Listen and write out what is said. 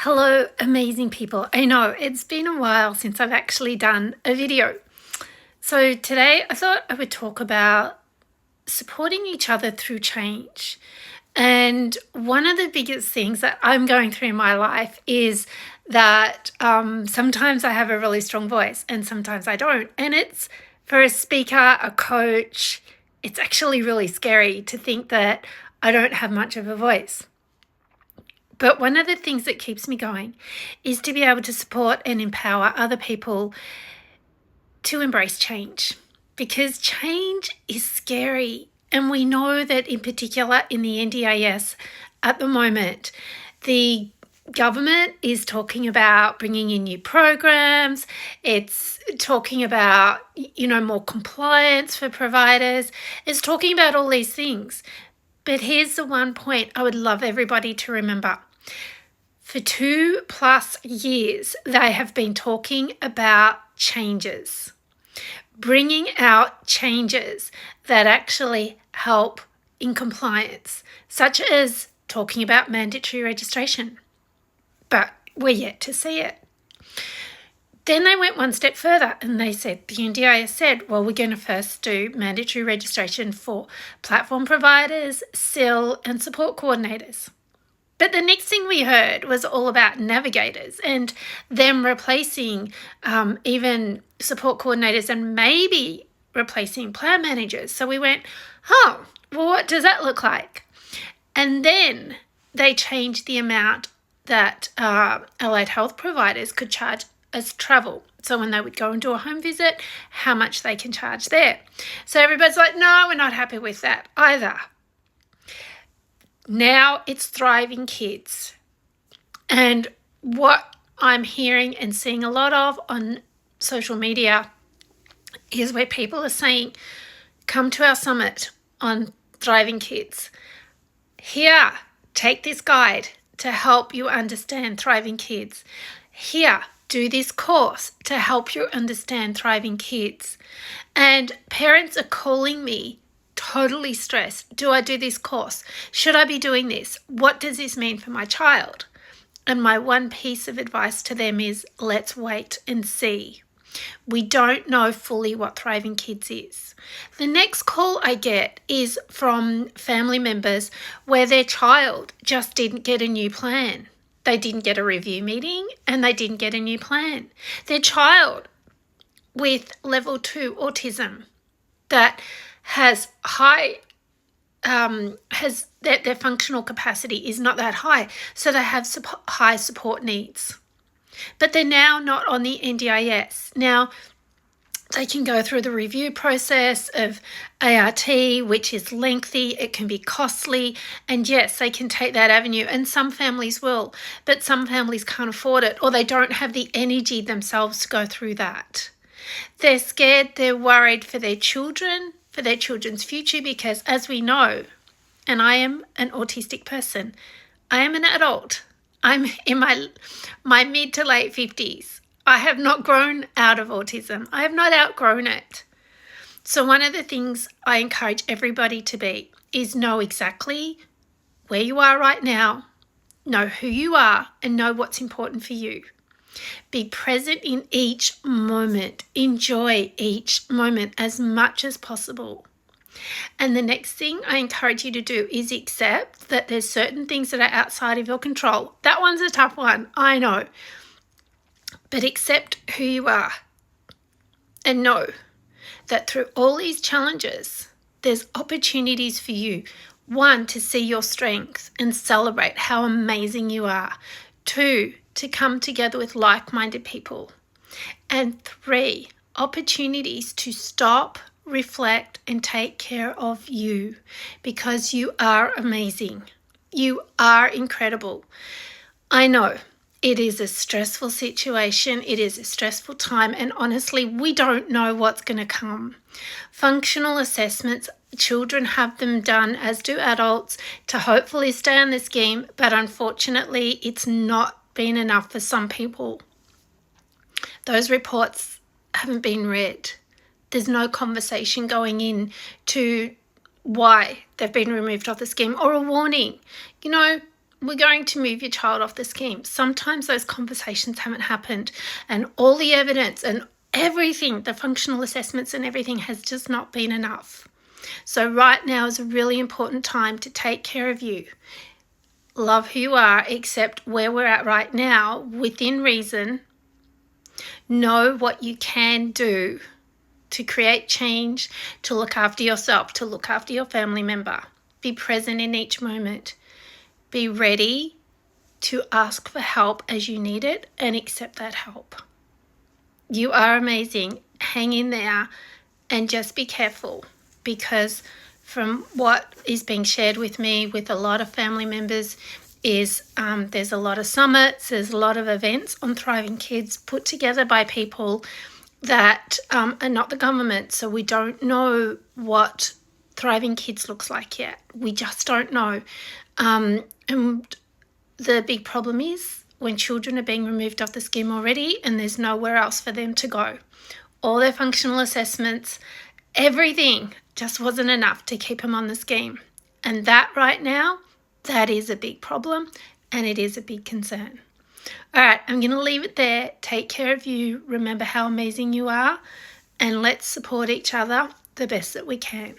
Hello, amazing people. I know it's been a while since I've actually done a video. So today I thought I would talk about supporting each other through change. And one of the biggest things that I'm going through in my life is that sometimes I have a really strong voice and sometimes I don't. And it's for a speaker, a coach, it's actually really scary to think that I don't have much of a voice. But one of the things that keeps me going is to be able to support and empower other people to embrace change, because change is scary. And we know that in particular in the NDIS at the moment, the government is talking about bringing in new programs. It's talking about, more compliance for providers. It's talking about all these things. But here's the one point I would love everybody to remember. For 2+ years, they have been talking about changes, bringing out changes that actually help in compliance, such as talking about mandatory registration. But we're yet to see it. Then they went one step further and they said, the NDIS said, well, we're going to first do mandatory registration for platform providers, SIL, and support coordinators. But the next thing we heard was all about navigators and them replacing even support coordinators and maybe replacing plan managers. So we went, well, what does that look like? And then they changed the amount that allied health providers could charge as travel. So when they would go and do a home visit, how much they can charge there. So everybody's like, no, we're not happy with that either. Now it's Thriving Kids. And what I'm hearing and seeing a lot of on social media is where people are saying, come to our summit on Thriving Kids. Here, take this guide to help you understand Thriving Kids. Here, do this course to help you understand Thriving Kids. And parents are calling me totally stressed. Do I do this course? Should I be doing this? What does this mean for my child? And my one piece of advice to them is, let's wait and see. We don't know fully what Thriving Kids is. The next call I get is from family members where their child just didn't get a new plan. They didn't get a review meeting and they didn't get a new plan. Their child with level 2 autism that has their functional capacity is not that high, so they have high support needs. But they're now not on the NDIS. Now, they can go through the review process of ART, which is lengthy, it can be costly, and yes, they can take that avenue, and some families will, but some families can't afford it, or they don't have the energy themselves to go through that. They're scared, they're worried for their children, for their children's future, because as we know, and I am an autistic person, I am an adult. I'm in my mid to late 50s. I have not grown out of autism. I have not outgrown it. So one of the things I encourage everybody to be is know exactly where you are right now, know who you are, and know what's important for you. Be present in each moment. Enjoy each moment as much as possible. And the next thing I encourage you to do is accept that there's certain things that are outside of your control. That one's a tough one, I know. But accept who you are and know that through all these challenges, there's opportunities for you. 1, to see your strength and celebrate how amazing you are. 2, to come together with like-minded people. And 3, opportunities to stop, reflect, and take care of you, because you are amazing. You are incredible. I know it is a stressful situation. It is a stressful time. And honestly, we don't know what's going to come. Functional assessments, children have them done, as do adults, to hopefully stay on the scheme. But unfortunately, it's not been enough for some people. Those reports haven't been read. There's no conversation going in to why they've been removed off the scheme, or a warning. we're going to move your child off the scheme. Sometimes those conversations haven't happened, and all the evidence and everything, the functional assessments and everything has just not been enough. So right now is a really important time to take care of you. Love who you are, accept where we're at right now within reason. Know what you can do to create change, to look after yourself, to look after your family member. Be present in each moment. Be ready to ask for help as you need it and accept that help. You are amazing. Hang in there and just be careful, because from what is being shared with me with a lot of family members is there's a lot of summits, there's a lot of events on Thriving Kids put together by people that are not the government. So we don't know what Thriving Kids looks like yet. We just don't know. And the big problem is when children are being removed off the scheme already and there's nowhere else for them to go. All their functional assessments, everything just wasn't enough to keep them on the scheme. And that right now, that is a big problem and it is a big concern. All right, I'm going to leave it there. Take care of you. Remember how amazing you are, and let's support each other the best that we can.